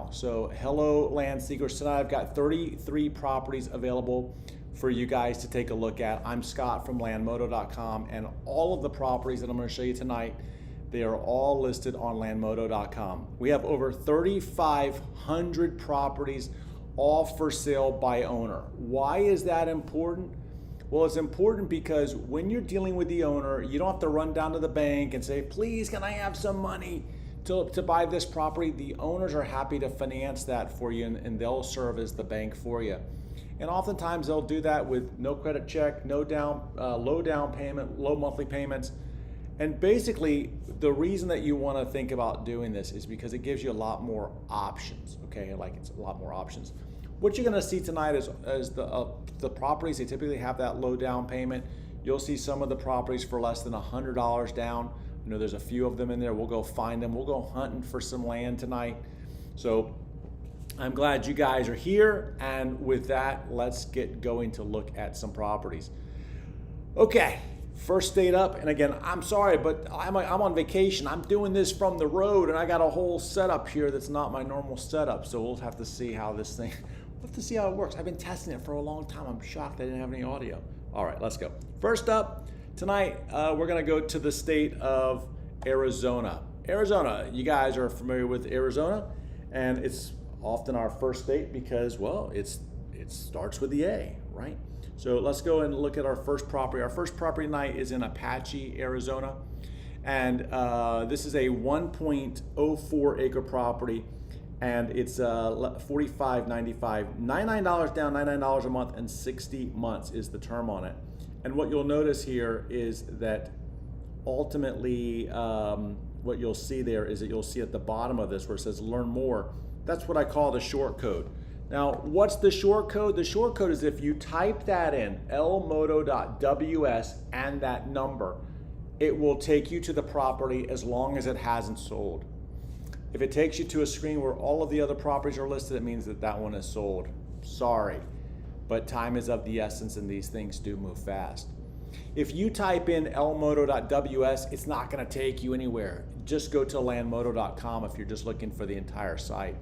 now. So hello land seekers, tonight I've got 33 properties available for you guys to take a look at. I'm Scott from landmodo.com, and all of the properties that I'm going to show you tonight, they are all listed on landmodo.com. We have over 3,500 properties all for sale by owner. Why is that important? Well, it's important because when you're dealing with the owner, you don't have to run down to the bank and say, please, can I have some money to buy this property? The owners are happy to finance that for you, and they'll serve as the bank for you. And oftentimes they'll do that with no credit check, low down payment, low monthly payments. And basically, the reason that you want to think about doing this is because it gives you a lot more options, okay? Like, it's a lot more options. What you're going to see tonight is the properties, they typically have that low down payment. You'll see some of the properties for less than $100 down. You know, there's a few of them in there. We'll go find them. We'll go hunting for some land tonight. So I'm glad you guys are here. And with that, let's get going to look at some properties. Okay. First state up, and again, I'm sorry, but I'm on vacation. I'm doing this from the road, and I got a whole setup here that's not my normal setup. So we'll have to see how this thing, we'll have to see how it works. I've been testing it for a long time. I'm shocked I didn't have any audio. All right, let's go. First up, tonight, we're gonna go to the state of Arizona. Arizona, you guys are familiar with Arizona, and it's often our first state because, well, it starts with the A, right? So let's go and look at our first property. Our first property tonight is in Apache, Arizona. And this is a 1.04 acre property, and it's $45.95, $99 down, $99 a month, and 60 months is the term on it. And what you'll notice here is that ultimately what you'll see there is that you'll see at the bottom of this where it says learn more. That's what I call the short code. Now, what's the short code? The short code is if you type that in, lmodo.ws and that number, it will take you to the property as long as it hasn't sold. If it takes you to a screen where all of the other properties are listed, it means that that one is sold. Sorry, but time is of the essence and these things do move fast. If you type in lmodo.ws, it's not gonna take you anywhere. Just go to landmodo.com if you're just looking for the entire site.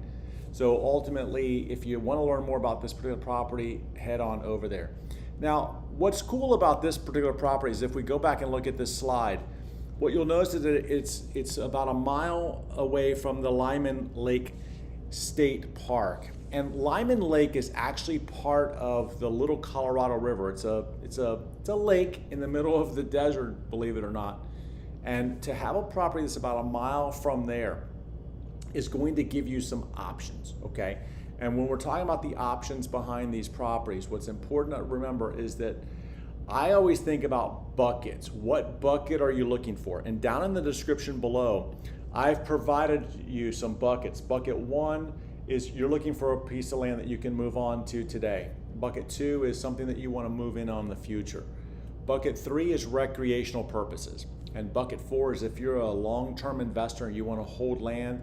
So ultimately, if you want to learn more about this particular property, head on over there. Now, what's cool about this particular property is if we go back and look at this slide, what you'll notice is that it's about a mile away from the Lyman Lake State Park. And Lyman Lake is actually part of the Little Colorado River. It's a lake in the middle of the desert, believe it or not. And to have a property that's about a mile from there is going to give you some options, okay? And when we're talking about the options behind these properties, what's important to remember is that I always think about buckets. What bucket are you looking for? And down in the description below, I've provided you some buckets. Bucket 1 is you're looking for a piece of land that you can move on to today. Bucket 2 is something that you want to move in on in the future. Bucket 3 is recreational purposes. And bucket 4 is if you're a long-term investor and you want to hold land,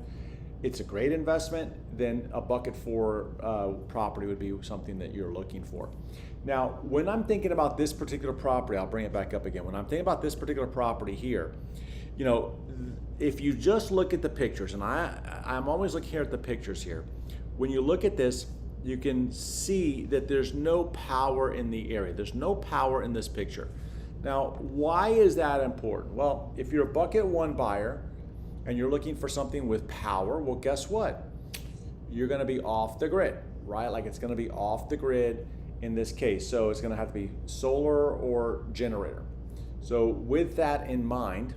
it's a great investment, then a bucket 4 property would be something that you're looking for. Now, when I'm thinking about this particular property, I'll bring it back up again. When I'm thinking about this particular property here, you know, if you just look at the pictures, and I'm always looking here at the pictures here, when you look at this, you can see that there's no power in the area. There's no power in this picture. Now, why is that important? Well, if you're a bucket 1 buyer, and you're looking for something with power, well, guess what? You're gonna be off the grid, right? Like it's gonna be off the grid in this case. So it's gonna have to be solar or generator. So with that in mind,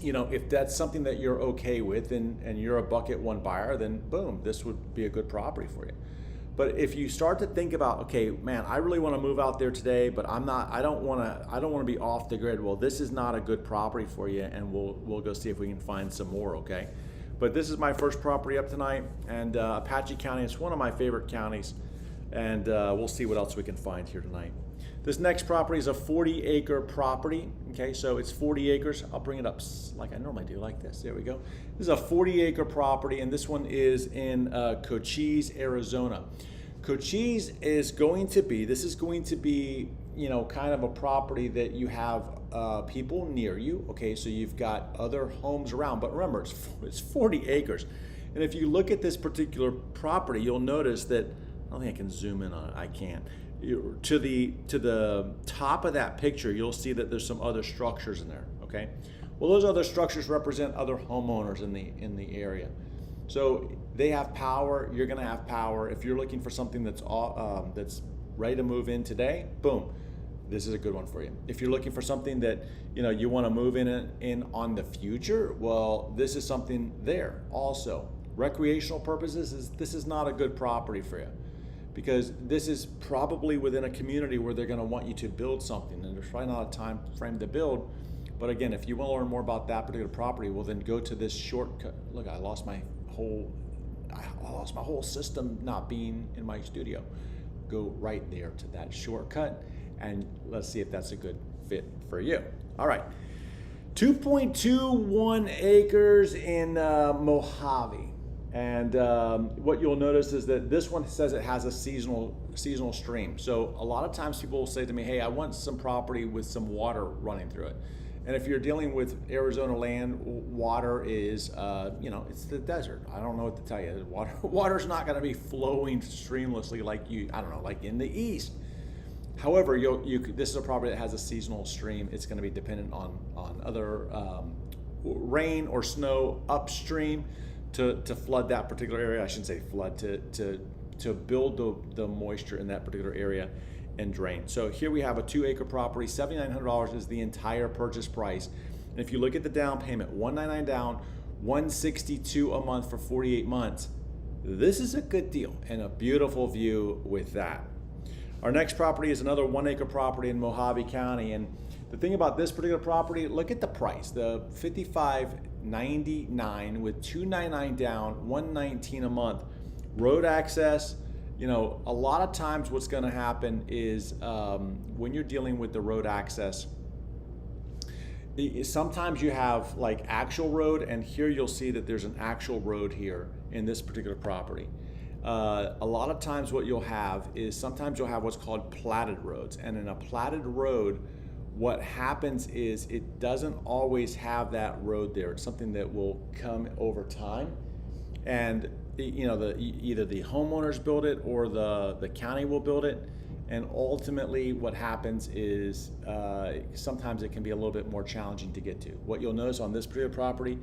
you know, if that's something that you're okay with and you're a bucket 1 buyer, then boom, this would be a good property for you. But if you start to think about, okay, man, I really want to move out there today, but I don't want to be off the grid. Well, this is not a good property for you, and we'll go see if we can find some more, okay? But this is my first property up tonight, and Apache County is one of my favorite counties, and we'll see what else we can find here tonight. This next property is a 40-acre property. Okay, so it's 40 acres. I'll bring it up like I normally do, like this. There we go. This is a 40-acre property, and this one is in Cochise, Arizona. Cochise is going to be, you know, kind of a property that you have people near you. Okay, so you've got other homes around, but remember, it's 40 acres. And if you look at this particular property, you'll notice that, I don't think I can zoom in on it, I can't. To the top of that picture, you'll see that there's some other structures in there, okay? Well, those other structures represent other homeowners in the area. So they have power, you're gonna have power. If you're looking for something that's ready to move in today, boom, this is a good one for you. If you're looking for something that you want to move in on the future, well, this is something there also. Recreational purposes, this is not a good property for you, because this is probably within a community where they're going to want you to build something, and there's probably not a time frame to build. But again, if you want to learn more about that particular property, well, then go to this shortcut. Look, I lost my whole system not being in my studio. Go right there to that shortcut, and let's see if that's a good fit for you. All right, 2.21 acres in Mojave. And what you'll notice is that this one says it has a seasonal stream. So a lot of times people will say to me, hey, I want some property with some water running through it. And if you're dealing with Arizona land, water is, it's the desert. I don't know what to tell you. Water's not going to be flowing streamlessly like like in the east. However, this is a property that has a seasonal stream. It's going to be dependent on other rain or snow upstream to flood that particular area. I shouldn't say flood, to build the moisture in that particular area and drain. So here we have a 2-acre property. $7,900 is the entire purchase price. And if you look at the down payment, $199 down, $162 a month for 48 months. This is a good deal and a beautiful view with that. Our next property is another 1-acre property in Mojave County. And the thing about this particular property, look at the price, the $55.99 with $299 down, $119 a month. Road access, a lot of times what's going to happen is when you're dealing with the road access, sometimes you have like actual road, and here you'll see that there's an actual road here in this particular property. A lot of times what you'll have is sometimes you'll have what's called platted roads, and in a platted road, what happens is it doesn't always have that road there. It's something that will come over time, and either the homeowners build it or the county will build it, and ultimately what happens is sometimes it can be a little bit more challenging to get to. What you'll notice on this particular property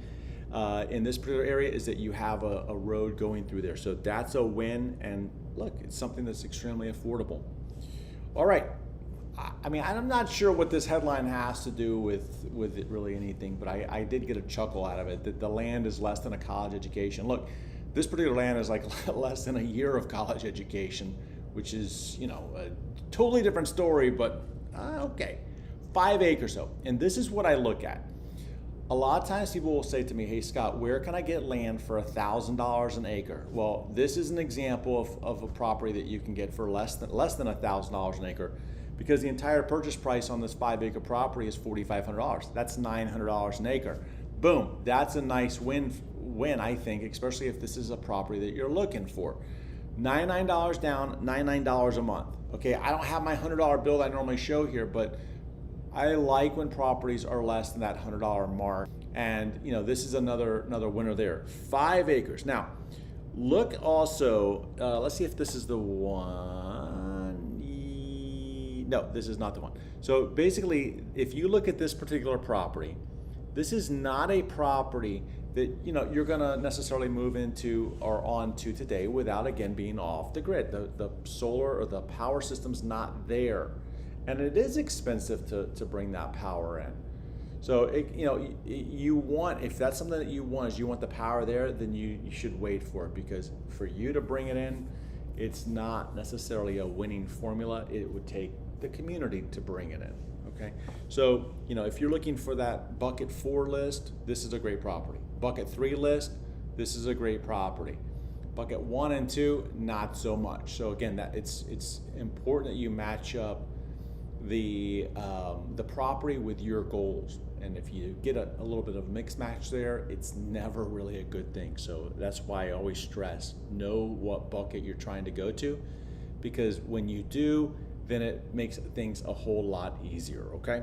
in this particular area is that you have a road going through there, so that's a win. And look, it's something that's extremely affordable. All right, I'm not sure what this headline has to do with it really anything, but I did get a chuckle out of it, that the land is less than a college education. Look, this particular land is like less than a year of college education, which is, a totally different story, but okay. 5 acres though, and this is what I look at. A lot of times people will say to me, hey Scott, where can I get land for $1,000 an acre? Well, this is an example of a property that you can get for less than $1,000 an acre, because the entire purchase price on this 5-acre property is $4,500. That's $900 an acre. Boom, that's a nice win, I think, especially if this is a property that you're looking for. $99 down, $99 a month. Okay, I don't have my $100 bill I normally show here, but I like when properties are less than that $100 mark. And this is another winner there. 5 acres. Now, look also, let's see if this is the one. No, this is not the one. So basically, if you look at this particular property, this is not a property that you're gonna necessarily move into or onto today without again being off the grid. The solar or the power system's not there, and it is expensive to bring that power in. So if that's something that you want, is you want the power there, then you should wait for it, because for you to bring it in, it's not necessarily a winning formula. It would take the community to bring it in. Okay, so if you're looking for that bucket 4 list, this is a great property. Bucket 3 list, this is a great property. Bucket 1 and 2, not so much. So again, that it's important that you match up the property with your goals. And if you get a little bit of a mix match there, it's never really a good thing. So that's why I always stress, know what bucket you're trying to go to, because when you do, then it makes things a whole lot easier, okay?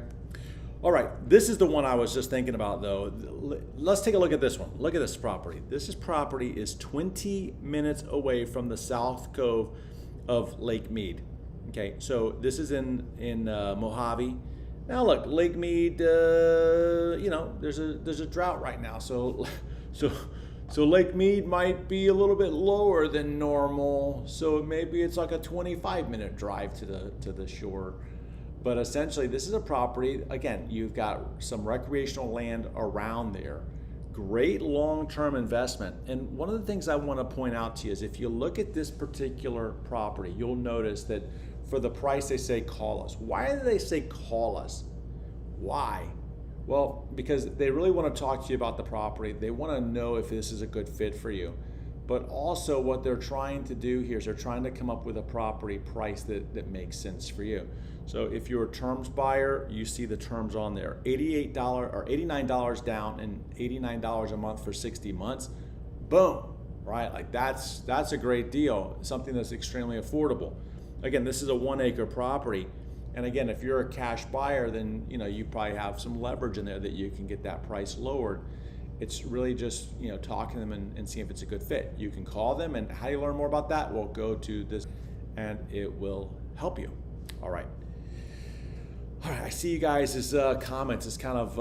All right, this is the one I was just thinking about though. Let's take a look at this one. Look at this property. Property is 20 minutes away from the South Cove of Lake Mead. Okay, so this is in Mojave. Now look, Lake Mead, you know, there's a drought right now, so Lake Mead might be a little bit lower than normal. So maybe it's like a 25-minute drive to the shore. But essentially, this is a property, again, you've got some recreational land around there. Great long-term investment. And one of the things I want to point out to you is if you look at this particular property, you'll notice that for the price they say call us. Why do they say call us? Why? Well, because they really want to talk to you about the property. They want to know if this is a good fit for you. But also what they're trying to do here is they're trying to come up with a property price that makes sense for you. So if you're a terms buyer, you see the terms on there. $88 or $89 down and $89 a month for 60 months. Boom, right? Like that's a great deal, something that's extremely affordable. Again, this is a 1 acre property. And again, if you're a cash buyer, then you know you probably have some leverage in there that you can get that price lowered. It's really just talking to them and seeing if it's a good fit. You can call them, and how do you learn more about that? Well, go to this and it will help you. All right, I see you guys' comments. It's kind of,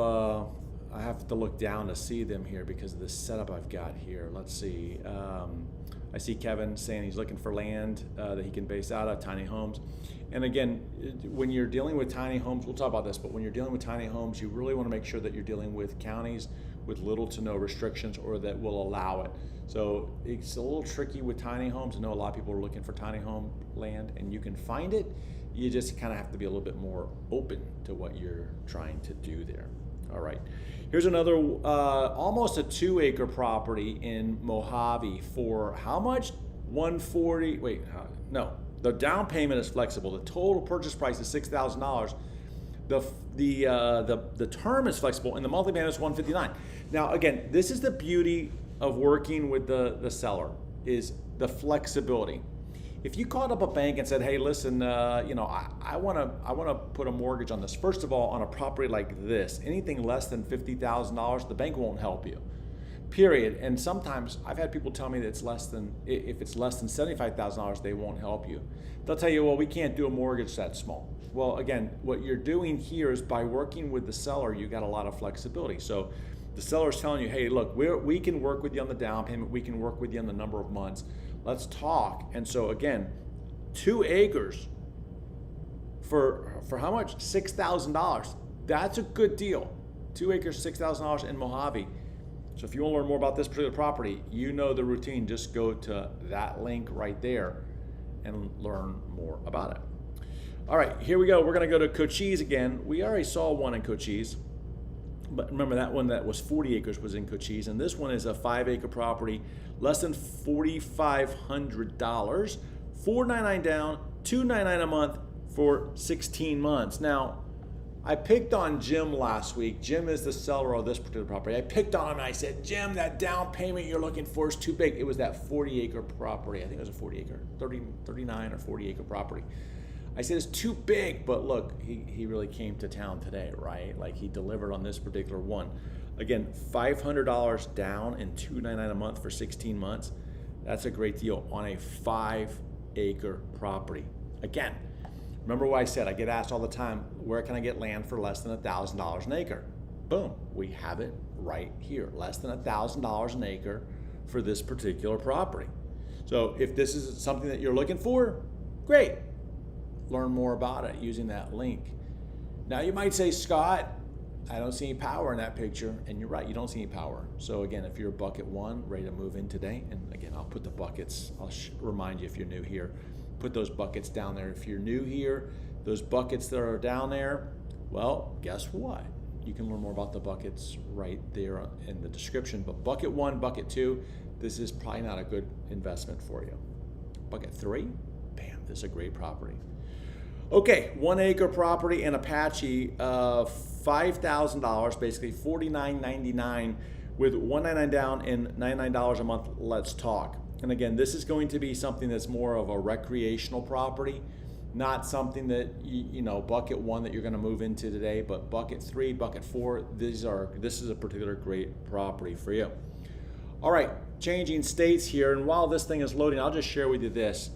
I have to look down to see them here because of the setup I've got here. Let's see. I see Kevin saying he's looking for land that he can base out of, tiny homes. And again, when you're dealing with tiny homes, we'll talk about this, but when you're dealing with tiny homes, you really want to make sure that you're dealing with counties with little to no restrictions or that will allow it. So it's a little tricky with tiny homes. I know a lot of people are looking for tiny home land and you can find it. You just kind of have to be a little bit more open to what you're trying to do there. All right, here's another almost a 2 acre property in Mojave for how much? 140, wait, no. The down payment is flexible. The total purchase price is $6,000. The term is flexible, and the monthly payment is $159. Now, again, this is the beauty of working with the seller is the flexibility. If you called up a bank and said, "Hey, listen, I want to put a mortgage on this." First of all, on a property like this, anything less than $50,000, the bank won't help you. Period. And sometimes I've had people tell me that if it's less than $75,000, they won't help you. They'll tell you, well, we can't do a mortgage that small. Well, again, what you're doing here is by working with the seller, you got a lot of flexibility. So the seller is telling you, hey, look, we can work with you on the down payment. We can work with you on the number of months. Let's talk. And so again, 2 acres for how much? $6,000. That's a good deal. 2 acres, $6,000 in Mojave. So if you want to learn more about this particular property, you know the routine. Just go to that link right there and learn more about it. All right, here we go. We're going to go to Cochise again. We already saw one in Cochise, but remember that one that was 40 acres was in Cochise, and this one is a 5 acre property, less than $4,500, $499 down, $299 a month for 16 months. Now, I picked on Jim last week. Jim is the seller of this particular property. I picked on him and I said, Jim, that down payment you're looking for is too big. It was that 40 acre property. I think it was a 40 acre, 39 or 40 acre property. I said, it's too big, but look, he really came to town today, right? Like he delivered on this particular one. Again, $500 down and $299 a month for 16 months. That's a great deal on a 5 acre property. Again, remember what I said, I get asked all the time, where can I get land for less than $1,000 an acre? Boom, we have it right here, less than $1,000 an acre for this particular property. So if this is something that you're looking for, great. Learn more about it using that link. Now you might say, Scott, I don't see any power in that picture, and you're right, you don't see any power. So again, if you're bucket 1, ready to move in today, and again, I'll put the buckets, I'll remind you if you're new here, put those buckets down there. If you're new here, those buckets that are down there, well, guess what? You can learn more about the buckets right there in the description. But bucket 1, bucket 2, this is probably not a good investment for you. Bucket 3, bam, this is a great property. Okay, 1 acre property in Apache, $5,000, basically $49.99 with $199 down and $99 a month. Let's talk. And again, this is going to be something that's more of a recreational property. Not something that you know, bucket 1 that you're going to move into today, but bucket 3, bucket 4, this is a particular great property for you. All right, changing states here, and while this thing is loading, I'll just share with you this.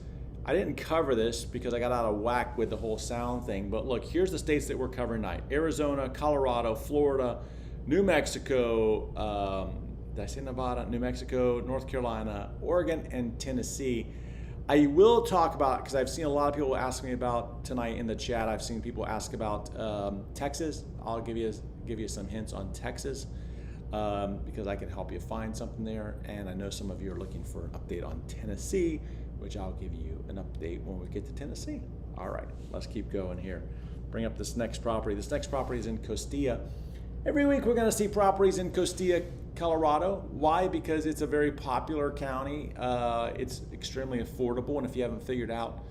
I didn't cover this because I got out of whack with the whole sound thing, but look, here's the states that we're covering tonight: Arizona, Colorado, Florida, New Mexico, did I say Nevada? New Mexico, North Carolina, Oregon, and Tennessee. I will talk about, because I've seen a lot of people ask me about tonight in the chat, I've seen people ask about Texas. I'll give you some hints on Texas because I can help you find something there, and I know some of you are looking for an update on Tennessee, which I'll give you an update when we get to Tennessee. All right, let's keep going here. Bring up this next property. This next property is in Costilla. Every week we're going to see properties in Costilla, Colorado. Why? Because it's a very popular county. It's extremely affordable, and if you haven't figured out,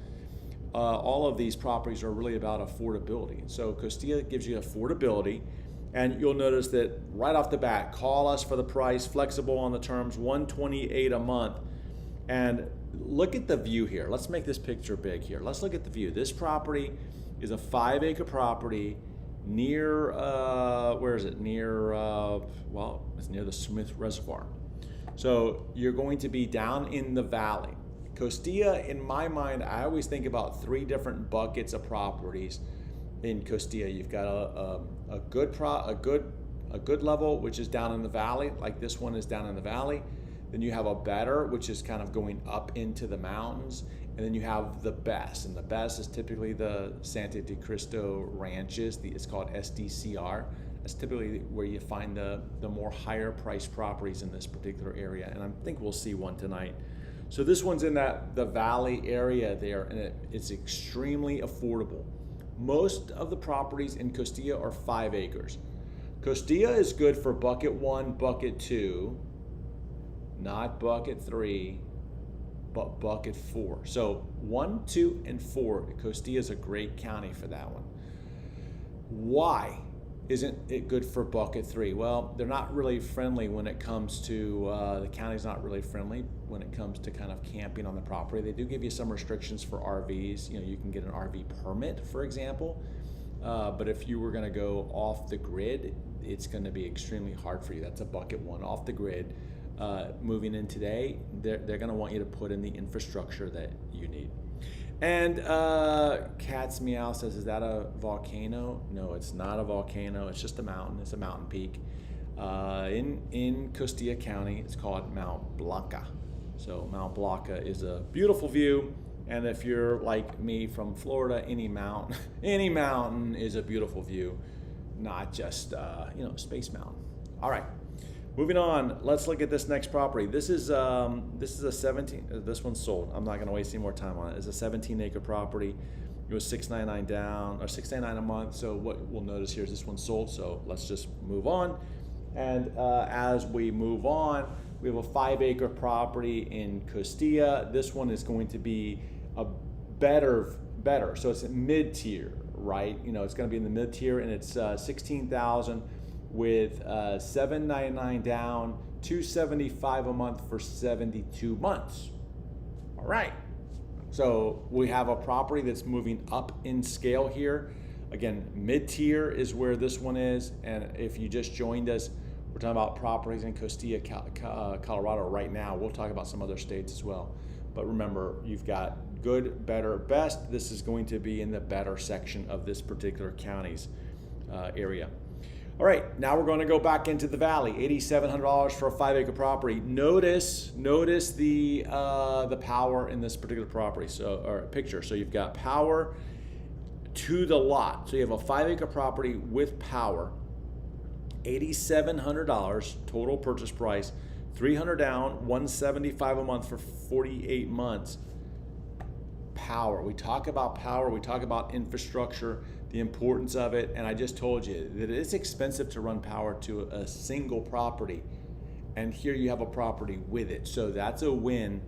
all of these properties are really about affordability. So Costilla gives you affordability, and you'll notice that right off the bat, call us for the price, flexible on the terms, $128 a month. And look at the view here. Let's make this picture big here. Let's look at the view. This property is a 5-acre property near, where is it? Near, well, it's near the Smith Reservoir. So you're going to be down in the valley. Costilla, in my mind, I always think about 3 different buckets of properties in Costilla. You've got a good level, which is down in the valley, like this one is down in the valley. Then you have a better, which is kind of going up into the mountains. And then you have the best, and the best is typically the Santa de Cristo ranches. It's called SDCR. That's typically where you find the more higher priced properties in this particular area, and I think we'll see one tonight. So this one's in the valley area there, and it's extremely affordable. Most of the properties in Costilla are 5 acres. Costilla is good for bucket 1, bucket 2, not bucket 3, but bucket 4. So 1, 2, and 4, Costilla is a great county for that one. Why isn't it good for bucket 3? Well, they're not really friendly when it comes to, the county's not really friendly when it comes to kind of camping on the property. They do give you some restrictions for RVs. You know, you can get an RV permit, for example. But if you were gonna go off the grid, it's gonna be extremely hard for you. That's a bucket 1, off the grid. Moving in today, they're going to want you to put in the infrastructure that you need. And Cat's Meow says, is that a volcano? No, it's not a volcano. It's just a mountain. It's a mountain peak. In Costilla County, it's called Mount Blanca. So Mount Blanca is a beautiful view. And if you're like me from Florida, any mountain is a beautiful view, not just Space Mountain. All right. Moving on, let's look at this next property. This is a 17. This one's sold. I'm not going to waste any more time on it. It's a 17-acre property. It was $699 down, or $699 a month. So what we'll notice here is this one's sold. So let's just move on. And as we move on, we have a 5-acre property in Costilla. This one is going to be a better. So it's a mid-tier, right? You know, it's going to be in the mid-tier, and it's $16,000. With $799 down, $275 a month for 72 months. All right. So we have a property that's moving up in scale here. Again, mid-tier is where this one is. And if you just joined us, we're talking about properties in Costilla, Colorado right now. We'll talk about some other states as well. But remember, you've got good, better, best. This is going to be in the better section of this particular county's area. All right, now we're going to go back into the valley. $8,700 for a 5-acre property. Notice the power in this particular property, or picture. So you've got power to the lot. So you have a 5-acre property with power. $8,700 total purchase price. $300 down, $175 a month for 48 months. Power. We talk about power. We talk about infrastructure, the importance of it, and I just told you that it's expensive to run power to a single property, and here you have a property with it. So that's a win.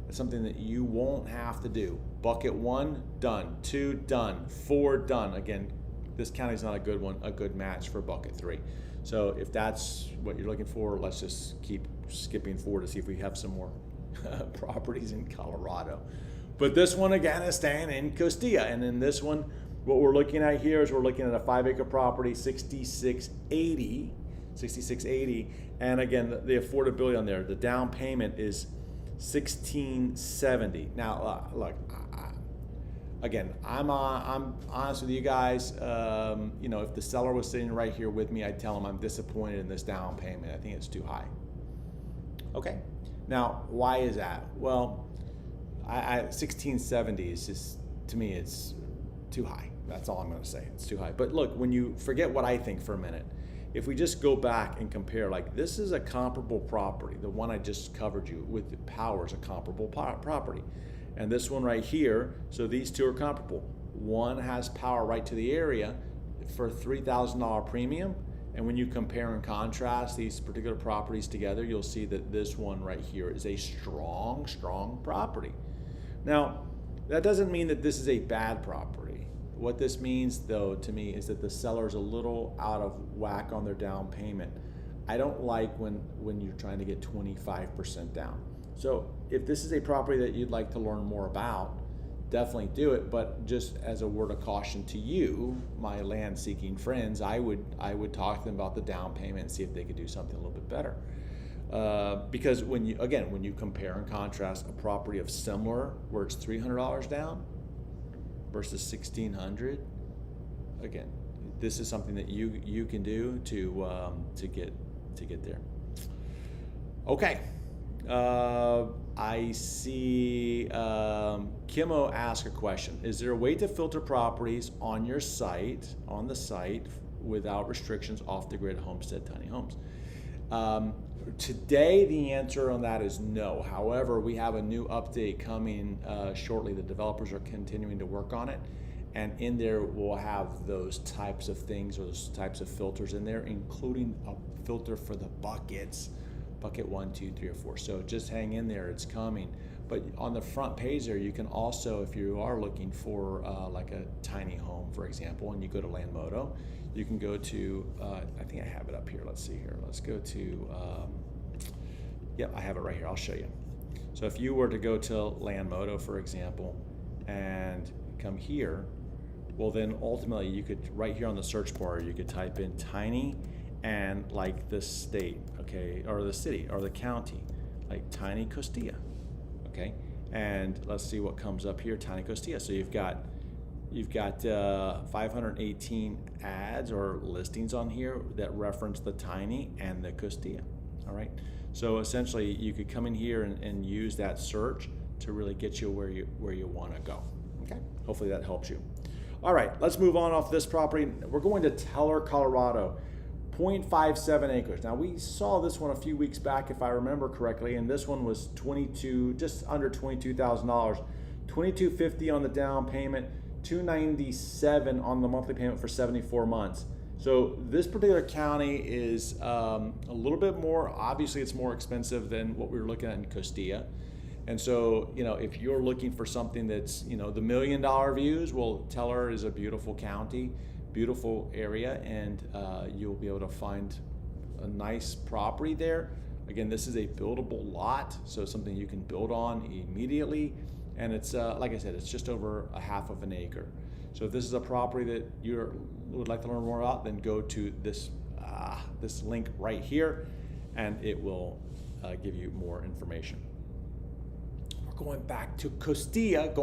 It's something that you won't have to do. Bucket 1, done. 2, done. 4, done. Again, this county's not a good one, a good match for bucket 3. So if that's what you're looking for, let's just keep skipping forward to see if we have some more properties in Colorado. But this one again is staying in Costilla. And in this one, what we're looking at here is we're looking at a 5-acre property, 6680. And again, the affordability on there, the down payment is 1670. Now, look, again, I'm honest with you guys. You know, if the seller was sitting right here with me, I'd tell him I'm disappointed in this down payment. I think it's too high. Okay. Now, why is that? Well, 1670 is just, to me, it's too high. That's all I'm going to say. It's too high. But look, when you forget what I think for a minute, if we just go back and compare, like this is a comparable property. The one I just covered you with the power is a comparable property. And this one right here, so these two are comparable. One has power right to the area for $3,000 premium. And when you compare and contrast these particular properties together, you'll see that this one right here is a strong, strong property. Now, that doesn't mean that this is a bad property. What this means, though, to me, is that the seller's a little out of whack on their down payment. I don't like when you're trying to get 25% down. So if this is a property that you'd like to learn more about, definitely do it. But just as a word of caution to you, my land-seeking friends, I would talk to them about the down payment and see if they could do something a little bit better. Because when you compare and contrast a property of similar, where it's $300 down versus $1,600, again, this is something that you can do to get there. Okay. I see Kimo ask a question. Is there a way to filter properties on your site, on the site, without restrictions off the grid homestead tiny homes? Today, the answer on that is no. However, we have a new update coming shortly. The developers are continuing to work on it. And in there, we'll have those types of things, or those types of filters in there, including a filter for the buckets. Bucket 1, 2, 3, or 4. So just hang in there, it's coming. But on the front page there, you can also, if you are looking for like a tiny home, for example, and you go to Landmodo, you can go to, I think I have it up here. Let's see here. Let's go to, yep, I have it right here. I'll show you. So if you were to go to Landmodo, for example, and come here, well then ultimately you could, right here on the search bar, you could type in tiny and like the state, okay, or the city or the county, like tiny Costilla, okay? And let's see what comes up here, tiny Costilla. So you've got 518 ads or listings on here that reference the tiny and the Costilla, all right? So essentially you could come in here and use that search to really get you where you want to go, okay? Hopefully that helps you. All right, let's move on off this property. We're going to Teller, Colorado. 0.57 acres. Now we saw this one a few weeks back, if I remember correctly, and this one was just under $22,000, $2,250 on the down payment, $297 on the monthly payment for 74 months. So this particular county is a little bit more, obviously it's more expensive than what we were looking at in Costilla. And so, you know, if you're looking for something that's, you know, the $1 million views, well, Teller is a beautiful county, beautiful area, and you'll be able to find a nice property there. Again, this is a buildable lot, so it's something you can build on immediately. And it's, like I said, it's just over a half of an acre. So if this is a property that you would like to learn more about, then go to this link right here, and it will give you more information. We're going back to Costilla.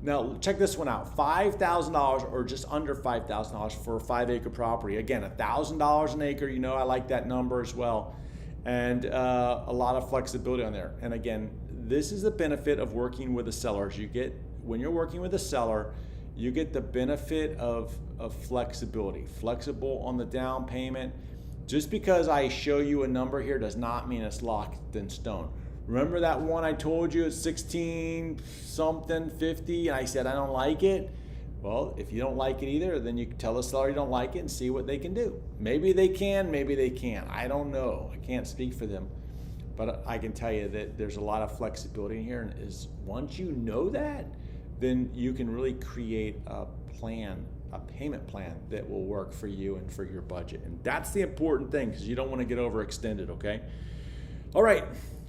Now check this one out, $5,000 or just under $5,000 for a 5-acre property. Again, $1,000 an acre, you know I like that number as well. And a lot of flexibility on there. And again, this is the benefit of working with the sellers. When you're working with a seller, you get the benefit of flexibility. Flexible on the down payment. Just because I show you a number here does not mean it's locked in stone. Remember that one I told you, it's 16 something 50, and I said I don't like it? Well, if you don't like it either, then you can tell the seller you don't like it and see what they can do. Maybe they can, maybe they can't. I don't know. I can't speak for them. But I can tell you that there's a lot of flexibility in here, and once you know that, then you can really create a payment plan that will work for you and for your budget. And that's the important thing, because you don't want to get overextended, okay? All right.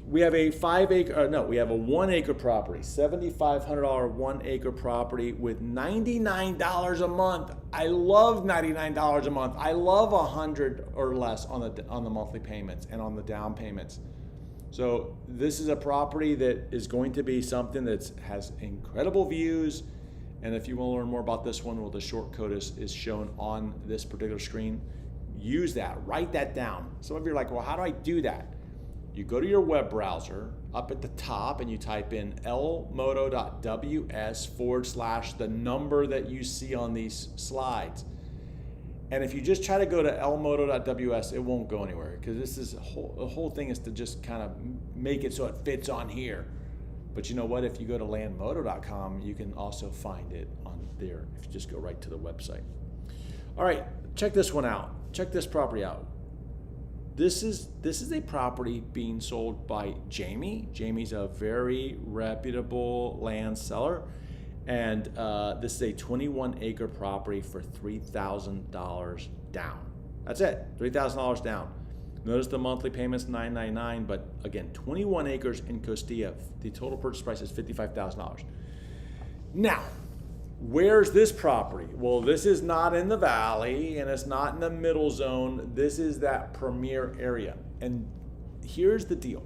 We have a 1 acre property, $7,500 1 acre property with $99 a month. I love $99 a month. I love 100 or less on the monthly payments and on the down payments. So this is a property that is going to be something that has incredible views. And if you want to learn more about this one, well, the short code is shown on this particular screen. Use that, write that down. Some of you are like, well, how do I do that? You go to your web browser up at the top and you type in lmoto.ws / the number that you see on these slides. And if you just try to go to lmoto.ws, it won't go anywhere, because this is the whole thing is to just kind of make it so it fits on here. But you know what? If you go to landmoto.com, you can also find it on there if you just go right to the website. All right, check this one out. Check this property out. This is a property being sold by Jamie. Jamie's a very reputable land seller, and this is a 21 acre property for $3,000 down. That's it, $3,000 down. Notice the monthly payment's $999, but again, 21 acres in Costilla. The total purchase price is $55,000. Now, where's this property? Well, this is not in the valley and it's not in the middle zone. This is that premier area. And here's the deal.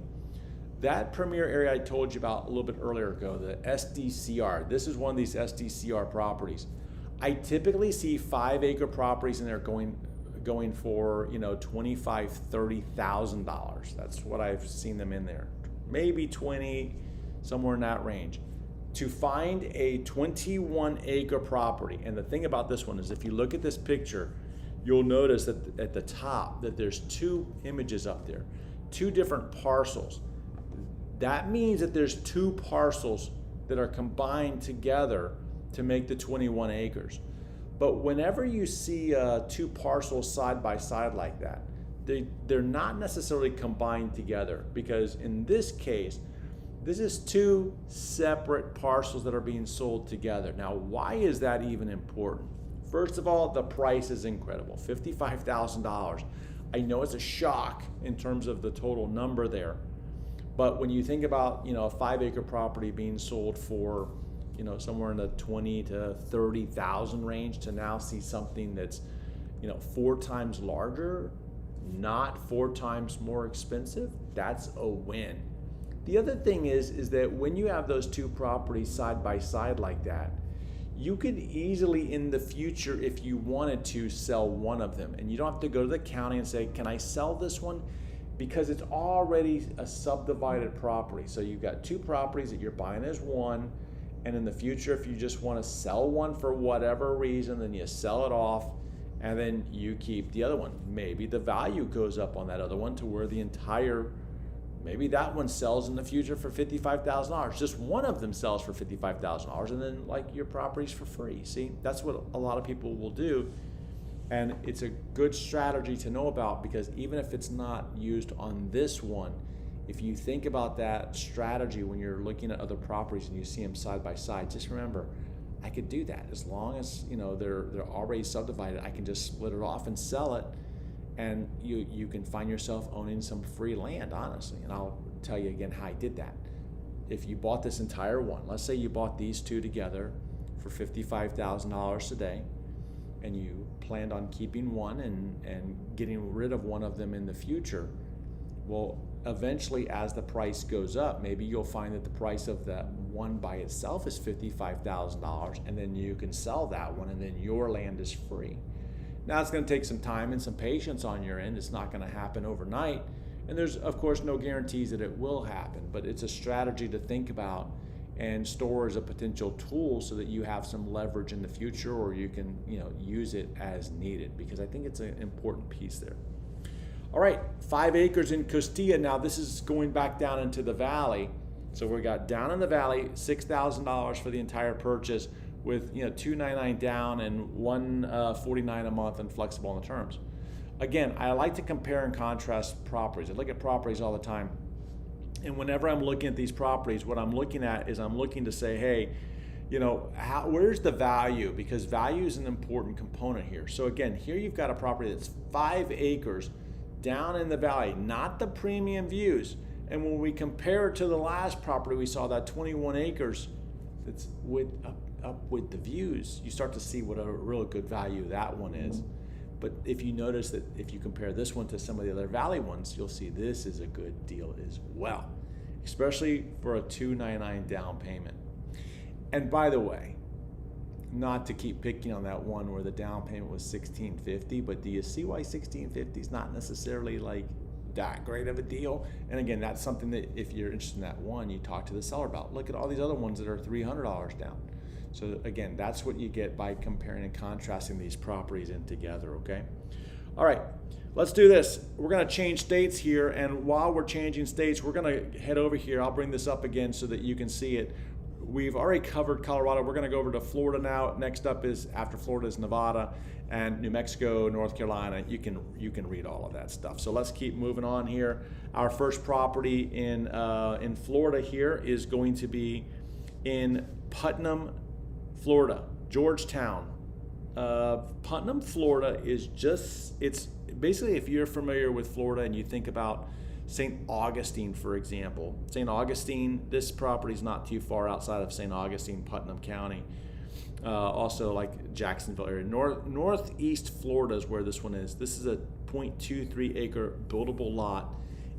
That premier area I told you about a little bit earlier ago, the SDCR. This is one of these SDCR properties. I typically see 5 acre properties in there going for, $25,000, $30,000. That's what I've seen them in there. Maybe 20, somewhere in that range. To find a 21 acre property, and the thing about this one is if you look at this picture, you'll notice that at the top that there's 2 images up there, 2 different parcels. That means that there's 2 parcels that are combined together to make the 21 acres. But whenever you see 2 parcels side by side like that, they're not necessarily combined together, because in this case, this is 2 separate parcels that are being sold together. Now, why is that even important? First of all, the price is incredible, $55,000. I know it's a shock in terms of the total number there, but when you think about, a 5 acre property being sold for, somewhere in the 20 to 30,000 range, to now see something that's, 4 times larger, not 4 times more expensive, that's a win. The other thing is that when you have those 2 properties side by side like that, you could easily in the future, if you wanted to, sell one of them. And you don't have to go to the county and say, can I sell this one? Because it's already a subdivided property. So you've got 2 properties that you're buying as one. And in the future, if you just want to sell one for whatever reason, then you sell it off and then you keep the other one. Maybe the value goes up on that other one to where maybe that one sells in the future for $55,000. Just one of them sells for $55,000, and then your property's for free. See, that's what a lot of people will do, and it's a good strategy to know about, because even if it's not used on this one, if you think about that strategy when you're looking at other properties and you see them side by side, just remember, I could do that as long as they're already subdivided. I can just split it off and sell it. And you can find yourself owning some free land, honestly. And I'll tell you again how I did that. If you bought this entire one, let's say you bought these 2 together for $55,000 today, and you planned on keeping one and getting rid of one of them in the future, well, eventually as the price goes up, maybe you'll find that the price of that one by itself is $55,000, and then you can sell that one, and then your land is free. Now, it's going to take some time and some patience on your end. It's not going to happen overnight. And there's, of course, no guarantees that it will happen, but it's a strategy to think about and store as a potential tool so that you have some leverage in the future, or you can, use it as needed, because I think it's an important piece there. All right, 5 acres in Costilla. Now, this is going back down into the valley. So we got down in the valley, $6,000 for the entire purchase, with $299 down and $149 a month and flexible on the terms. Again, I like to compare and contrast properties. I look at properties all the time, and whenever I'm looking at these properties, what I'm looking at is I'm looking to say, hey, where's the value? Because value is an important component here. So again, here you've got a property that's 5 acres down in the valley, not the premium views. And when we compare it to the last property, we saw that 21 acres that's up with the views, you start to see what a real good value that one is. But if you notice that if you compare this one to some of the other valley ones, you'll see this is a good deal as well, especially for a $299 down payment. And by the way, not to keep picking on that one where the down payment was $1,650, but do you see why $1,650 is not necessarily like that great of a deal? And again, that's something that if you're interested in that one, you talk to the seller about. Look at all these other ones that are $300 down. So again, that's what you get by comparing and contrasting these properties in together, okay? All right, let's do this. We're gonna change states here, and while we're changing states, we're gonna head over here. I'll bring this up again so that you can see it. We've already covered Colorado. We're gonna go over to Florida now. Next up is, after Florida, is Nevada and New Mexico, North Carolina. You can read all of that stuff. So let's keep moving on here. Our first property in Florida here is going to be in Putnam, Florida, Georgetown. Putnam, Florida is it's basically, if you're familiar with Florida and you think about St. Augustine, for example. St. Augustine, this property is not too far outside of St. Augustine, Putnam County. Also like Jacksonville area. Northeast Florida is where this one is. This is a 0.23 acre buildable lot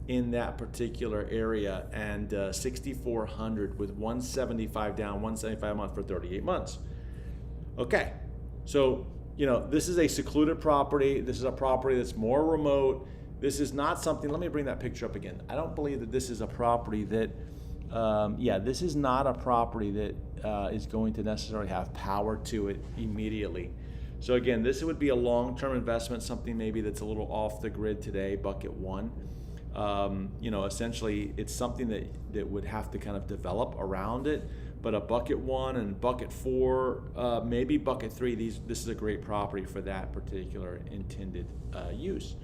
in that particular area, and 6,400 with 175 down, 175 a month for 38 months. Okay, so this is a secluded property. This is a property that's more remote. This is not something, let me bring that picture up again. I don't believe that this is a property that, this is not a property that is going to necessarily have power to it immediately. So again, this would be a long-term investment, something maybe that's a little off the grid today, bucket one. Essentially it's something that would have to kind of develop around it, but a bucket one and bucket four, maybe bucket three, this is a great property for that particular intended use.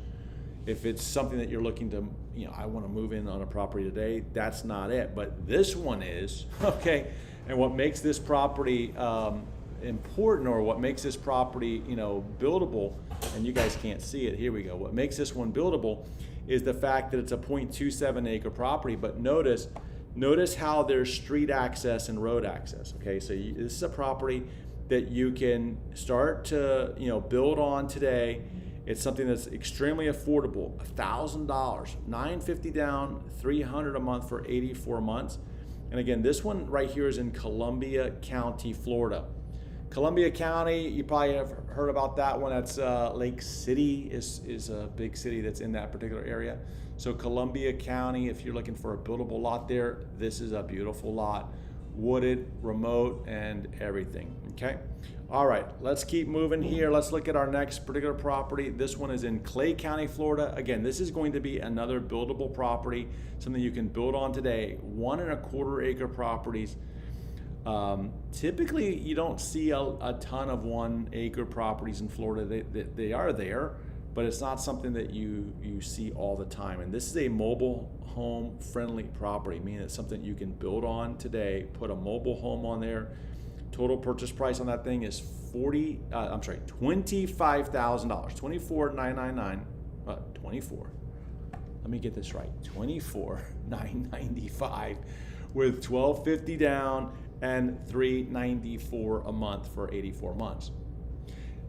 If it's something that you're looking to, I want to move in on a property today, that's not it, but this one is, okay? And what makes this property important, or what makes this property, buildable, and you guys can't see it, here we go. What makes this one buildable is the fact that it's a 0.27 acre property, but notice how there's street access and road access, okay? So this is a property that you can start to, build on today. It's something that's extremely affordable, $1,000, $950 down, $300 a month for 84 months. And again, this one right here is in Columbia County, Florida. Columbia County, you probably have heard about that one. That's Lake City is a big city that's in that particular area. So Columbia County, if you're looking for a buildable lot there, this is a beautiful lot, wooded, remote, and everything, okay? All right, let's keep moving here. Let's look at our next particular property. This one is in Clay County, Florida. Again, this is going to be another buildable property, something you can build on today. 1.25 acre properties. Typically, you don't see a ton of 1 acre properties in Florida. They are there, but it's not something that you see all the time. And this is a mobile home friendly property, meaning it's something you can build on today, put a mobile home on there. Total purchase price on that thing is $25,000, $24,999. 24. Let me get this right. $24,995 with $1,250 down and $394 a month for 84 months.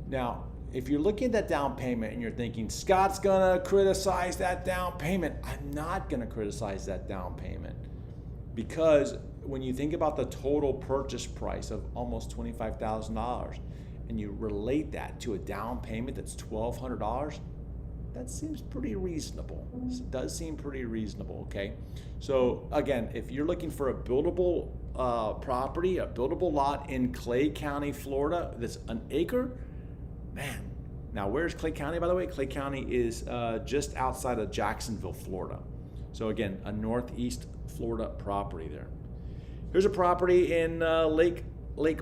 Now, if you're looking at that down payment and you're thinking, Scott's gonna criticize that down payment, I'm not gonna criticize that down payment, because when you think about the total purchase price of almost $25,000 and you relate that to a down payment that's $1,200, that seems pretty reasonable. It does seem pretty reasonable, okay? So again, if you're looking for a buildable property, a buildable lot in Clay County, Florida, that's an acre, man. Now, where's Clay County, by the way? Clay County is just outside of Jacksonville, Florida. So again, a northeast Florida property there. Here's a property in Lake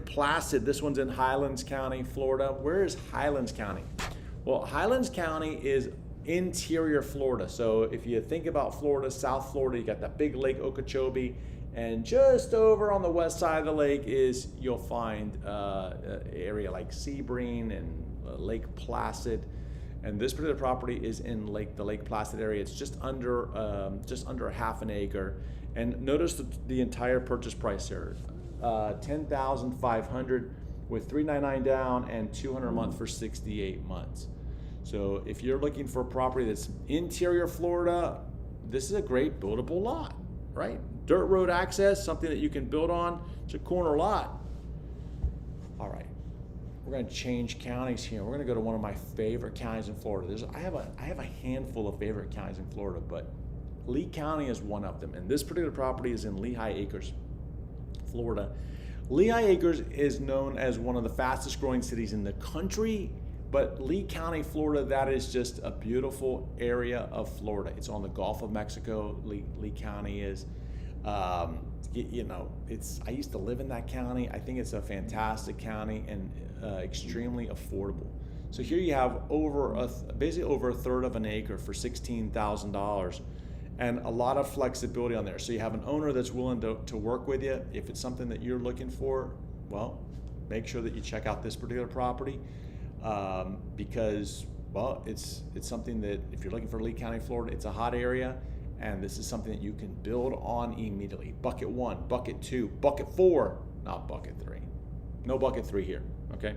Placid. This one's in Highlands County, Florida. Where is Highlands County? Well, Highlands County is interior Florida. So if you think about Florida, South Florida, you got that big Lake Okeechobee, and just over on the west side of the lake you'll find an area like Sebring and Lake Placid. And this particular property is in the Lake Placid area. It's just under a half an acre. And notice the entire purchase price here, $10,500 with $399 down and $200 a month for 68 months. So if you're looking for a property that's interior Florida, this is a great buildable lot, right? Dirt road access, something that you can build on. It's a corner lot. All right, we're going to change counties here. We're going to go to one of my favorite counties in Florida. I have a handful of favorite counties in Florida, but Lee County is one of them. And this particular property is in Lehigh Acres, Florida. Lehigh Acres is known as one of the fastest growing cities in the country, but Lee County, Florida, that is just a beautiful area of Florida. It's on the Gulf of Mexico. Lee County is, I used to live in that county. I think it's a fantastic county and extremely affordable. So here you have basically over a third of an acre for $16,000. And a lot of flexibility on there. So you have an owner that's willing to work with you. If it's something that you're looking for, well, make sure that you check out this particular property because, well, it's something that if you're looking for Lee County, Florida, it's a hot area, and this is something that you can build on immediately. Bucket 1, bucket 2, bucket 4, not bucket 3. No bucket 3 here, okay?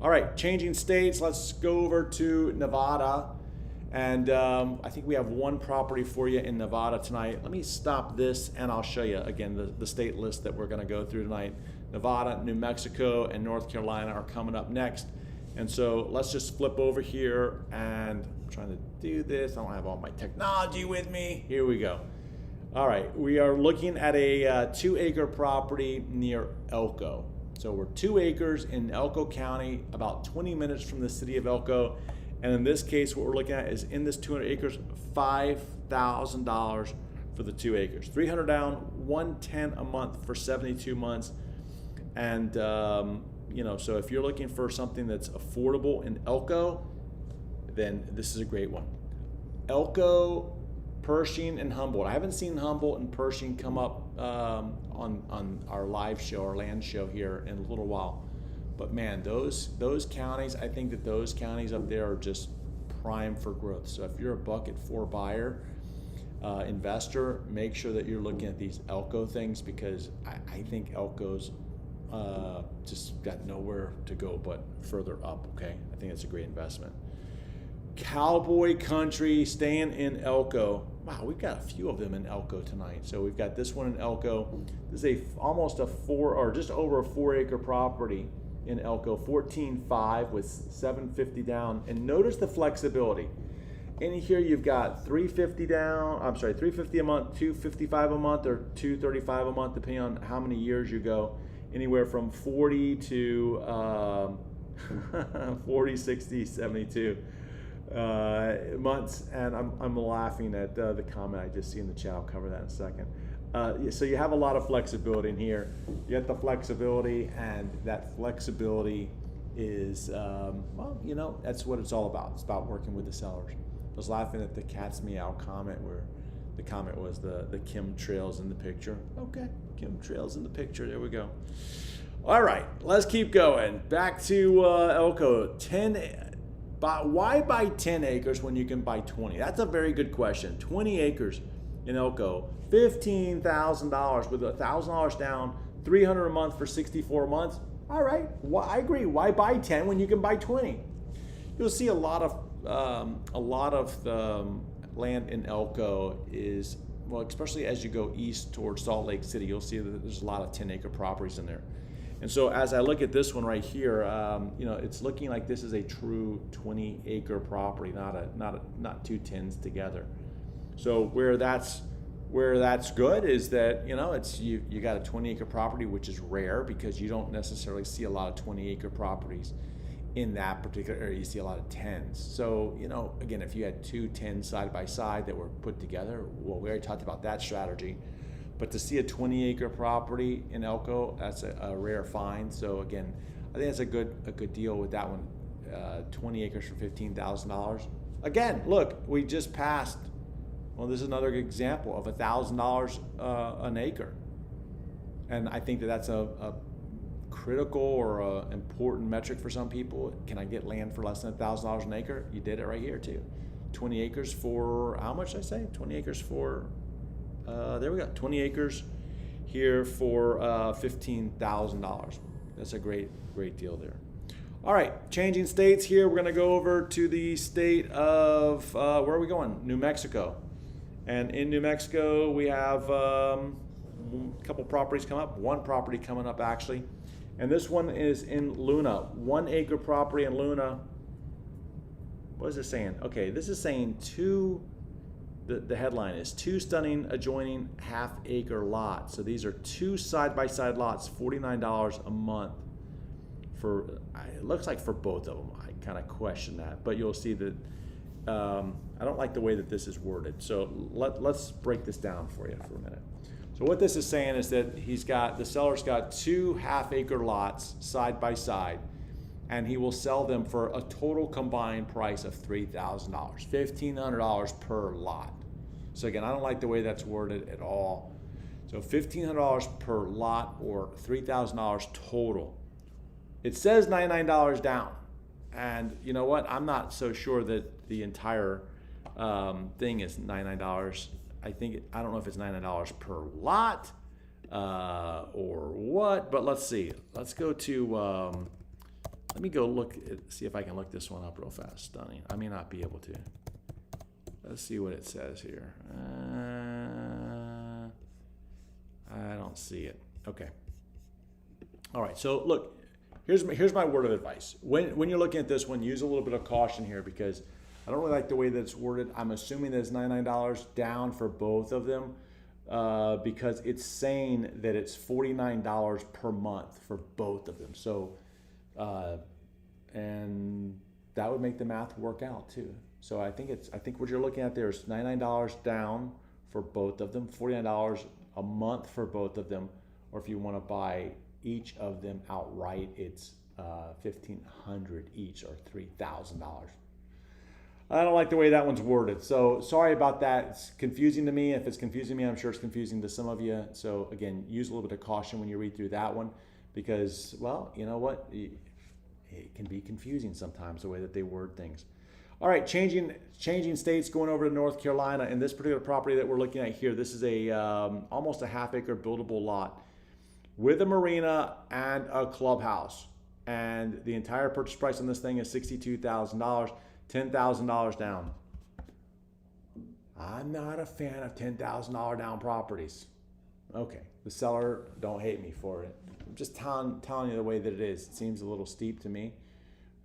All right, changing states, let's go over to Nevada. And I think we have one property for you in Nevada tonight. Let me stop this and I'll show you again the state list that we're going to go through tonight. Nevada, New Mexico, and North Carolina are coming up next. And so let's just flip over here, and I'm trying to do this. I don't have all my technology with me. Here we go. All right, we are looking at a 2-acre property near Elko. So we're 2 acres in Elko County, about 20 minutes from the city of Elko. And in this case, what we're looking at is in this 200 acres, $5,000 for the 2 acres. $300 down, $110 a month for 72 months. And, so if you're looking for something that's affordable in Elko, then this is a great one. Elko, Pershing, and Humboldt. I haven't seen Humboldt and Pershing come up on our live show, our land show here in a little while. But man, those counties, I think that those counties up there are just prime for growth. So if you're a bucket 4 buyer, investor, make sure that you're looking at these Elko things, because I think Elko's just got nowhere to go but further up, okay? I think it's a great investment. Cowboy country, staying in Elko. Wow, we've got a few of them in Elko tonight. So we've got this one in Elko. This is almost a 4 or just over a 4-acre property in Elko, 14.5 with 750 down. And notice the flexibility. In here you've got 350 down, I'm sorry, 350 a month, 255 a month, or 235 a month, depending on how many years you go. Anywhere from 40 to 40, 60, 72 months. And I'm laughing at the comment I just see in the chat. I'll cover that in a second. So you have a lot of flexibility in here. You get the flexibility, and that flexibility is, that's what it's all about. It's about working with the sellers. I was laughing at the cat's meow comment, where the comment was the chemtrails in the picture. Okay, chemtrails in the picture, there we go. All right, let's keep going. Back to Elko. Why buy 10 acres when you can buy 20? That's a very good question. 20 acres in Elko, $15,000 with $1,000 down, $300 a month for 64 months. All right, well, I agree. Why buy 10 when you can buy 20? You'll see a lot of the land in Elko is, well, especially as you go east towards Salt Lake City, you'll see that there's a lot of 10-acre properties in there. And so as I look at this one right here, it's looking like this is a true 20-acre property, not two 10s together. So where that's good is that it's you got a 20-acre property, which is rare because you don't necessarily see a lot of 20-acre properties in that particular area. You see a lot of 10s. So again, if you had 2 10s side by side that were put together, well, we already talked about that strategy. But to see a 20-acre property in Elko, that's a rare find. So again, I think that's a good deal with that one. 20 acres for $15,000. Again, look, we just passed. Well, this is another example of $1,000 an acre, and I think that's a critical or a important metric for some people. Can I get land for less than $1,000 an acre? You did it right here too. 20 acres for, how much did I say? 20 acres for, there we go, 20 acres here for $15,000. That's a great deal there. All right, changing states here. We're gonna go over to the state of, where are we going? New Mexico. And in New Mexico, we have a couple properties come up, one property coming up actually. And this one is in Luna, 1 acre property in Luna. What is it saying? Okay, this is saying the headline is 2 stunning adjoining half-acre lots. So these are 2 side-by-side lots, $49 a month for, it looks like for both of them. I kind of question that, but you'll see that I don't like the way that this is worded. So let's break this down for you for a minute. So what this is saying is that the seller's got 2 half-acre lots side by side, and he will sell them for a total combined price of $3,000, $1,500 per lot. So again, I don't like the way that's worded at all. So $1,500 per lot or $3,000 total. It says $99 down. And you know what? I'm not so sure that the entire thing is $99. I don't know if it's $99 per lot or what, but let's see. Let's go to, let me go see if I can look this one up real fast. Stunning. I may not be able to. Let's see what it says here. I don't see it. Okay. All right, so look, here's my word of advice. When you're looking at this one, use a little bit of caution here because I don't really like the way that it's worded. I'm assuming that it's $99 down for both of them because it's saying that it's $49 per month for both of them. So, and that would make the math work out too. So I think what you're looking at there is $99 down for both of them, $49 a month for both of them, or if you want to buy each of them outright, it's $1,500 each or $3,000. I don't like the way that one's worded. So sorry about that. It's confusing to me. If it's confusing me, I'm sure it's confusing to some of you. So again, use a little bit of caution when you read through that one because, well, you know what? It can be confusing sometimes the way that they word things. All right, changing states, going over to North Carolina. And this particular property that we're looking at here, this is a almost a half-acre buildable lot with a marina and a clubhouse. And the entire purchase price on this thing is $62,000, $10,000 down. I'm not a fan of $10,000 down properties. Okay, the seller, don't hate me for it. I'm just telling you the way that it is. It seems a little steep to me.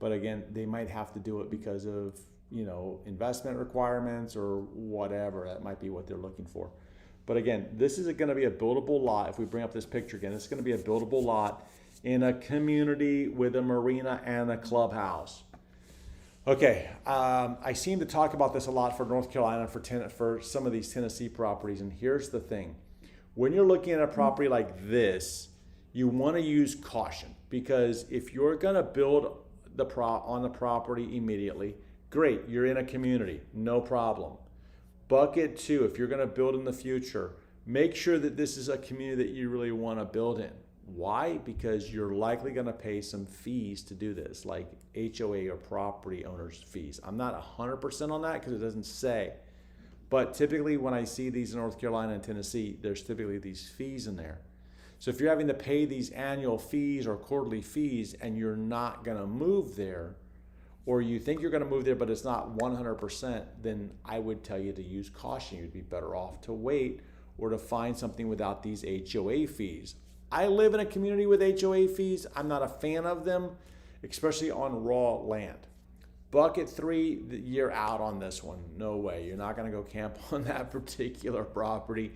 But again, they might have to do it because of, you know, investment requirements or whatever. That might be what they're looking for. But again, this is going to be a buildable lot. If we bring up this picture again, it's going to be a buildable lot in a community with a marina and a clubhouse. Okay, I seem to talk about this a lot for North Carolina, for some of these Tennessee properties. And here's the thing. When you're looking at a property like this, you want to use caution because if you're going to build on the property immediately, great, you're in a community, no problem. Bucket 2, if you're going to build in the future, make sure that this is a community that you really want to build in. Why? Because you're likely going to pay some fees to do this, like HOA or property owners fees. I'm not 100% on that because it doesn't say. But typically when I see these in North Carolina and Tennessee, there's typically these fees in there. So if you're having to pay these annual fees or quarterly fees and you're not going to move there, or you think you're going to move there but it's not 100%, then I would tell you to use caution. You'd be better off to wait or to find something without these HOA fees. I live in a community with HOA fees. I'm not a fan of them, especially on raw land. Bucket 3, you're out on this one. No way. You're not going to go camp on that particular property.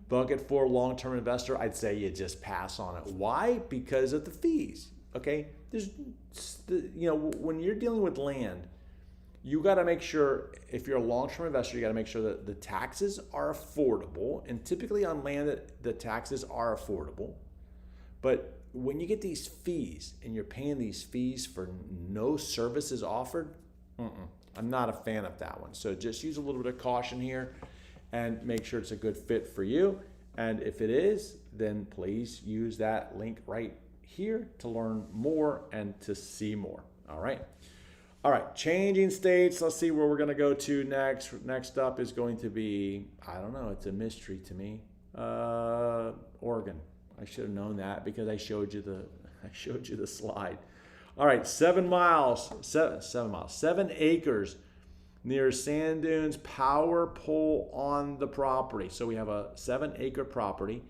Bucket 4, long-term investor, I'd say you just pass on it. Why? Because of the fees. Okay? When you're dealing with land, you got to make sure, if you're a long-term investor, you got to make sure that the taxes are affordable. And typically on land, the taxes are affordable. But when you get these fees and you're paying these fees for no services offered, I'm not a fan of that one. So just use a little bit of caution here and make sure it's a good fit for you. And if it is, then please use that link right here to learn more and to see more. All right. All right, changing states. Let's see where we're going to go to next. Next up is going to be, I don't know, it's a mystery to me. Oregon. I should have known that because I showed you the slide. All right, 7 acres near Sand Dunes, power pole on the property. So we have a 7-acre property.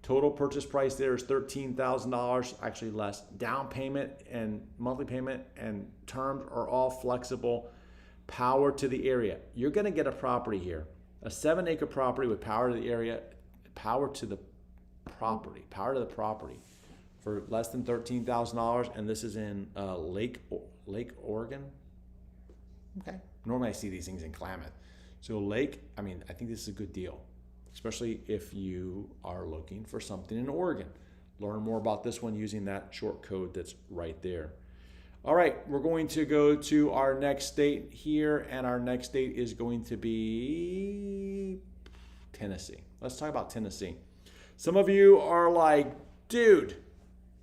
Total purchase price there is $13,000, actually less. Down payment and monthly payment and terms are all flexible. Power to the area. You're going to get a property here, a 7-acre property with power to the area, power to the property for less than $13,000, and this is in Lake Oregon. Okay. Normally I see these things in Klamath. So Lake, I think this is a good deal, especially if you are looking for something in Oregon. Learn more about this one using that short code that's right there. All right, we're going to go to our next state here, and our next state is going to be Tennessee. Let's talk about Tennessee. Some of you are like, dude,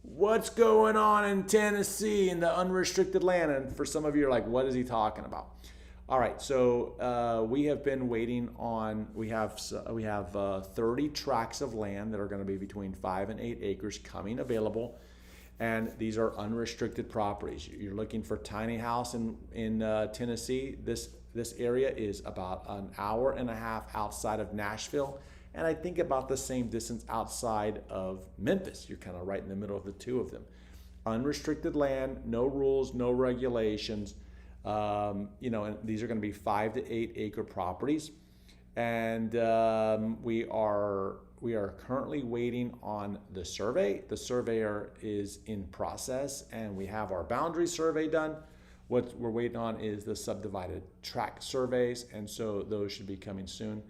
what's going on in Tennessee in the unrestricted land? And for some of you are like, what is he talking about? All right, so we have been waiting on, we have 30 tracts of land that are going to be between 5 and 8 acres coming available, and these are unrestricted properties. You're looking for tiny house in Tennessee. This area is about an hour and a half outside of Nashville, and I think about the same distance outside of Memphis. You're kind of right in the middle of the two of them. Unrestricted land, no rules, no regulations. And these are going to be 5 to 8 acre properties, and we are currently waiting on the survey. The surveyor is in process, and we have our boundary survey done. What we're waiting on is the subdivided tract surveys, and so those should be coming soon.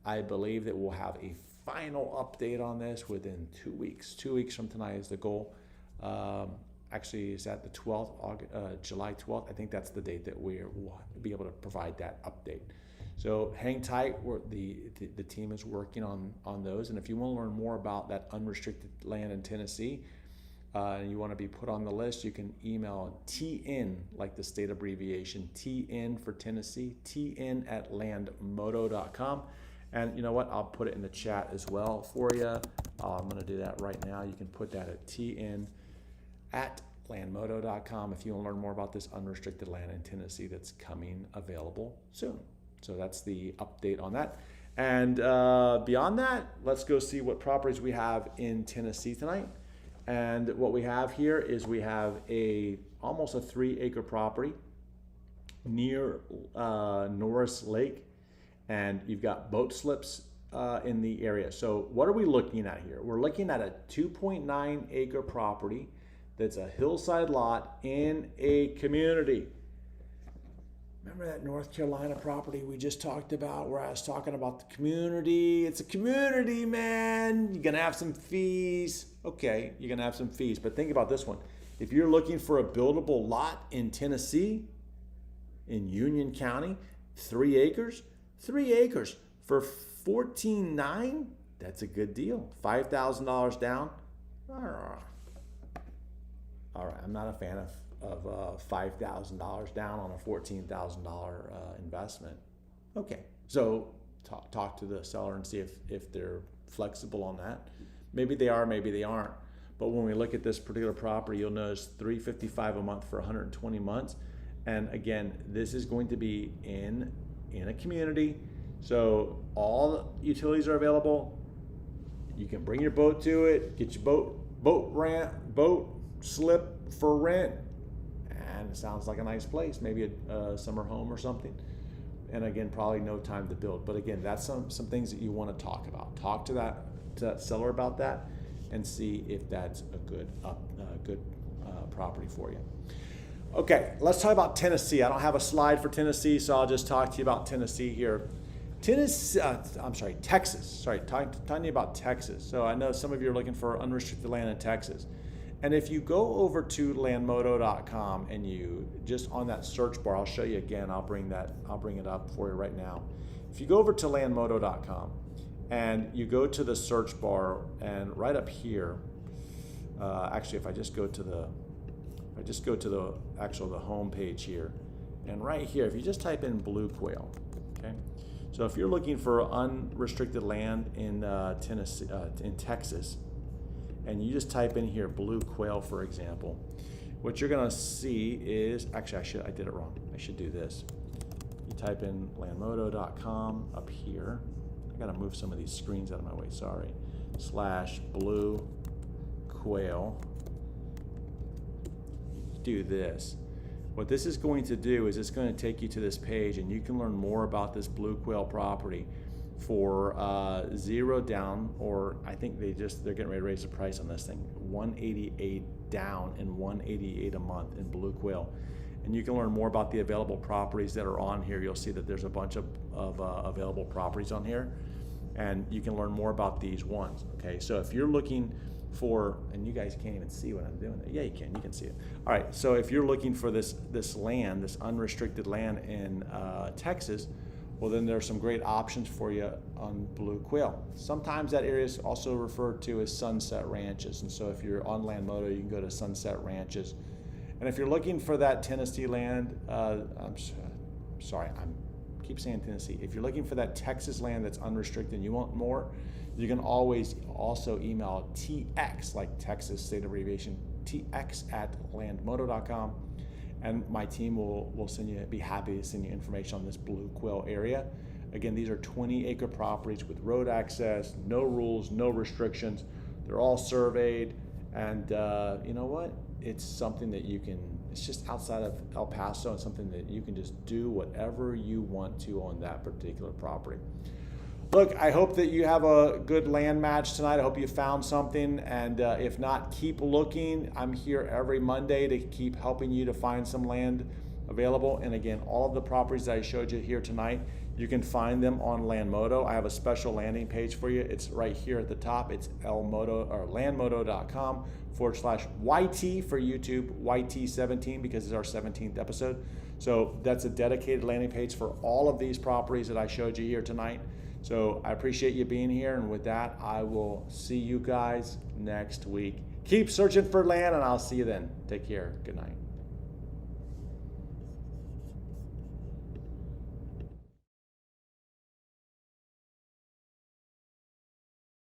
I believe that we'll have a final update on this within 2 weeks. 2 weeks from tonight is the goal. Actually, is that the 12th, July 12th? I think that's the date that we'll be able to provide that update. So hang tight. The team is working on those. And if you want to learn more about that unrestricted land in Tennessee, and you want to be put on the list, you can email TN, like the state abbreviation, TN for Tennessee, tn@landmodo.com. And you know what? I'll put it in the chat as well for you. I'm going to do that right now. You can put that at tn@landmodo.com if you want to learn more about this unrestricted land in Tennessee that's coming available soon. So that's the update on that. And beyond that, let's go see what properties we have in Tennessee tonight. And what we have here is we have almost a 3-acre property near Norris Lake, and you've got boat slips in the area. So what are we looking at here? We're looking at a 2.9 acre property that's a hillside lot in a community. Remember that North Carolina property we just talked about where I was talking about the community? It's a community, man. You're going to have some fees. Okay, you're going to have some fees. But think about this one. If you're looking for a buildable lot in Tennessee, in Union County, 3 acres for $14,900, that's a good deal. $5,000 down. All right, I'm not a fan of $5,000 down on a $14,000 investment. Okay, so talk to the seller and see if they're flexible on that. Maybe they are, maybe they aren't. But when we look at this particular property, you'll notice $355 a month for 120 months. And again, this is going to be in a community, so all utilities are available. You can bring your boat to it, get your boat slip for rent, and it sounds like a nice place, maybe a summer home or something. And again, probably no time to build, but again, that's some things that you want to talk about. Talk to that seller about that and see if that's a good property for you. Okay, let's talk about Tennessee. I don't have a slide for Tennessee, so I'll just talk to you about Tennessee here. Texas. Sorry, talking to you about Texas. So I know some of you are looking for unrestricted land in Texas. And if you go over to landmodo.com and you just on that search bar, I'll show you again. I'll bring it up for you right now. If you go over to landmodo.com and you go to the search bar, and right up here, Actually, if I just go to the the home page here, and right here, if you just type in blue quail, okay. So if you're looking for unrestricted land in Tennessee, in Texas, and you just type in here blue quail, for example, what you're gonna see is, actually I did it wrong. I should do this. You type in landmodo.com up here. I gotta move some of these screens out of my way, sorry. /blue quail. Do this. What this is going to do is it's going to take you to this page, and you can learn more about this blue quail property for $0 down, or I think they're getting ready to raise the price on this thing, $188 down and $188 a month in blue quail. And you can learn more about the available properties that are on here. You'll see that there's a bunch of available properties on here, and you can learn more about these ones. Okay, so if you're looking for, and you guys can't even see what I'm doing there. Yeah, you can see it. All right, so if you're looking for this land, this unrestricted land in Texas, well, then there's some great options for you on blue quail. Sometimes that area is also referred to as Sunset Ranches, and so if you're on Landmodo, you can go to Sunset Ranches. And if you're looking for that Tennessee land, I'm sorry, I keep saying Tennessee. If you're looking for that Texas land that's unrestricted and you want more, you can always also email TX, like Texas state abbreviation, TX@landmodo.com, and my team will be happy to send you information on this blue quail area. Again, these are 20-acre properties with road access, no rules, no restrictions. They're all surveyed, and you know what? It's something that it's just outside of El Paso, and something that you can just do whatever you want to on that particular property. Look, I hope that you have a good land match tonight. I hope you found something, and if not, keep looking. I'm here every Monday to keep helping you to find some land available. And again, all of the properties that I showed you here tonight, you can find them on Landmodo. I have a special landing page for you. It's right here at the top. It's landmodo.com/YT for YouTube, YT17, because it's our 17th episode. So that's a dedicated landing page for all of these properties that I showed you here tonight. So I appreciate you being here, and with that, I will see you guys next week. Keep searching for land, and I'll see you then. Take care. Good night.